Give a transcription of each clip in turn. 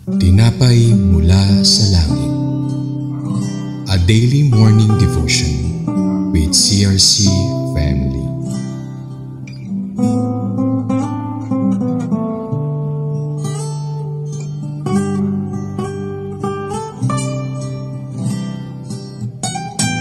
Tinapay mula sa langit. A daily morning devotion with CRC family.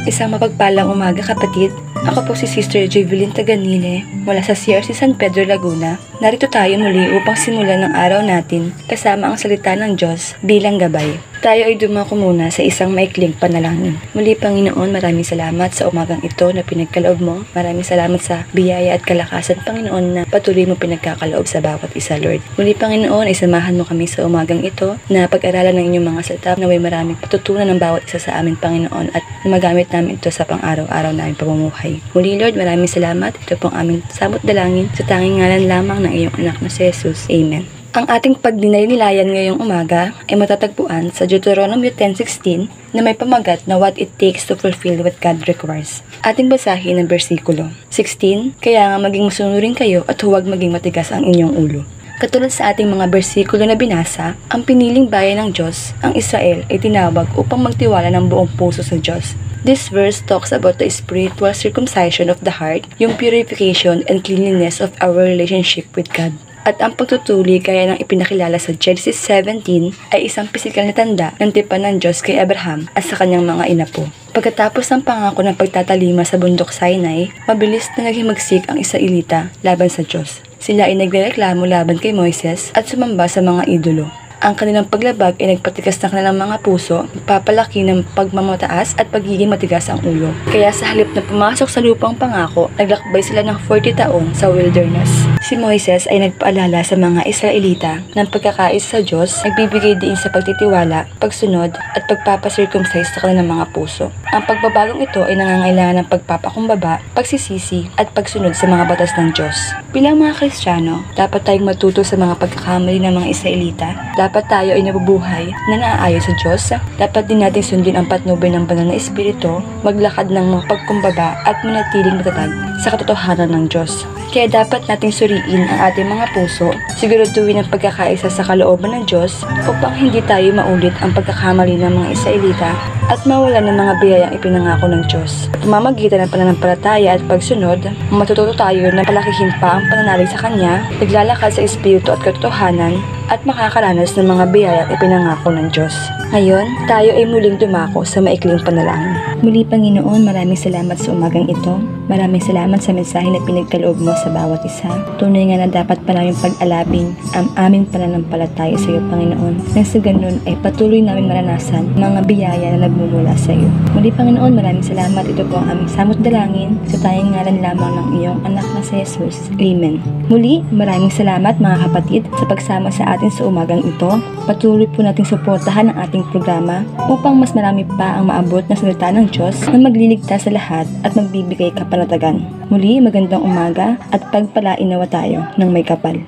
Isang mapagpalang umaga, kapatid. Ako po si Sister Jevelyn Taganile mula sa CRC San Pedro, Laguna. Narito tayo muli upang simulan ng araw natin kasama ang salita ng Diyos bilang gabay. Tayo ay dumako muna sa isang maikling panalangin. Muli, Panginoon, maraming salamat sa umagang ito na pinagkaloob mo. Maraming salamat sa biyaya at kalakasan, Panginoon, na patuloy mo pinagkakaloob sa bawat isa, Lord. Muli, Panginoon, ay samahan mo kami sa umagang ito na pag-aralan ng inyong mga salita na may maraming patutunan ng bawat isa sa amin, Panginoon, at magamit namin ito sa pang-araw-araw namin pamumuhay. Muli, Lord, maraming salamat. Ito pong aming samot dalangin sa tanging ngalan lamang ng iyong anak na si Jesus. Amen. Ang ating pagdinaynilayan ngayong umaga ay matatagpuan sa Deuteronomy 10:16 na may pamagat na what it takes to fulfill what God requires. Ating basahin ang bersikulo 16, kaya nga maging masunurin kayo at huwag maging matigas ang inyong ulo. Katulad sa ating mga bersikulo na binasa, ang piniling bayan ng Diyos, ang Israel, ay tinawag upang magtiwala ng buong puso sa Diyos. This verse talks about the spiritual circumcision of the heart, yung purification and cleanliness of our relationship with God. At ang pagtutuli gaya ng ipinakilala sa Genesis 17 ay isang pisikal na tanda ng tipan ng Diyos kay Abraham at sa kanyang mga inapo. Pagkatapos ng pangako ng pagtatalima sa bundok Sinai, mabilis na naging magsik ang Israelita laban sa Diyos. Sila ay nagrereklamo laban kay Moises at sumamba sa mga idolo. Ang kanilang paglabag ay nagpatigas ng kanilang mga puso, papalaki ng pagmamataas at pagiging matigas ang ulo. Kaya sa halip na pumasok sa lupang pangako, naglakbay sila ng 40 taon sa wilderness. Si Moises ay nagpaalala sa mga Israelita ng pagkakaisa sa Diyos, nagbibigay din sa pagtitiwala, pagsunod at pagpapacircumcise sa kanilang mga puso. Ang pagbabagong ito ay nangangailangan ng pagpapakumbaba, pagsisisi at pagsunod sa mga batas ng Diyos. Bilang mga Kristiyano, dapat tayong matuto sa mga pagkakamali ng mga Israelita. Dapat tayo ay nabubuhay na naaayon sa Diyos. Dapat din natin sundin ang patnubay ng banal na espiritu, maglakad ng mga pagkumbaba at manatiling matatag sa katotohanan ng Diyos. Kaya dapat nating suriin ang ating mga puso, siguraduhin ang pagkakaisa sa kalooban ng Diyos upang hindi tayo maulit ang pagkakamali ng mga Israelita at mawalan ng mga biyayang ipinangako ng Diyos. Pamamagitan ng pananampalataya at pagsunod, matututo tayo na palakihin pa ang pananalig sa Kanya, naglalakad sa espiritu at katotohanan, at makakaranas ng mga biyayang ipinangako ng Diyos. Ngayon, tayo ay muling dumako sa maikling panalangin. Muli, Panginoon, maraming salamat sa umagang ito. Maraming salamat sa mensahe na pinagkaloob mo sa bawat isa. Tunay nga na dapat pa namin pag-alabin ang aming pananampalataya sa iyo, Panginoon. Nang sa ganun ay patuloy namin maranasan mga biyaya na nagmumula sa iyo. Muli, Panginoon, maraming salamat. Ito po ang aming samot dalangin sa tayong ngalan lamang ng iyong anak na si Jesus. Amen. Muli, maraming salamat mga kapatid sa pagsama sa atin sa umagang ito. Patuloy po nating suportahan ang ating programa upang mas marami pa ang maabot na salita ng Diyos na magliligtas sa lahat at magbibigay kapanatagan. Muli, magandang umaga at pagpalain nawa tayo ng may kapal.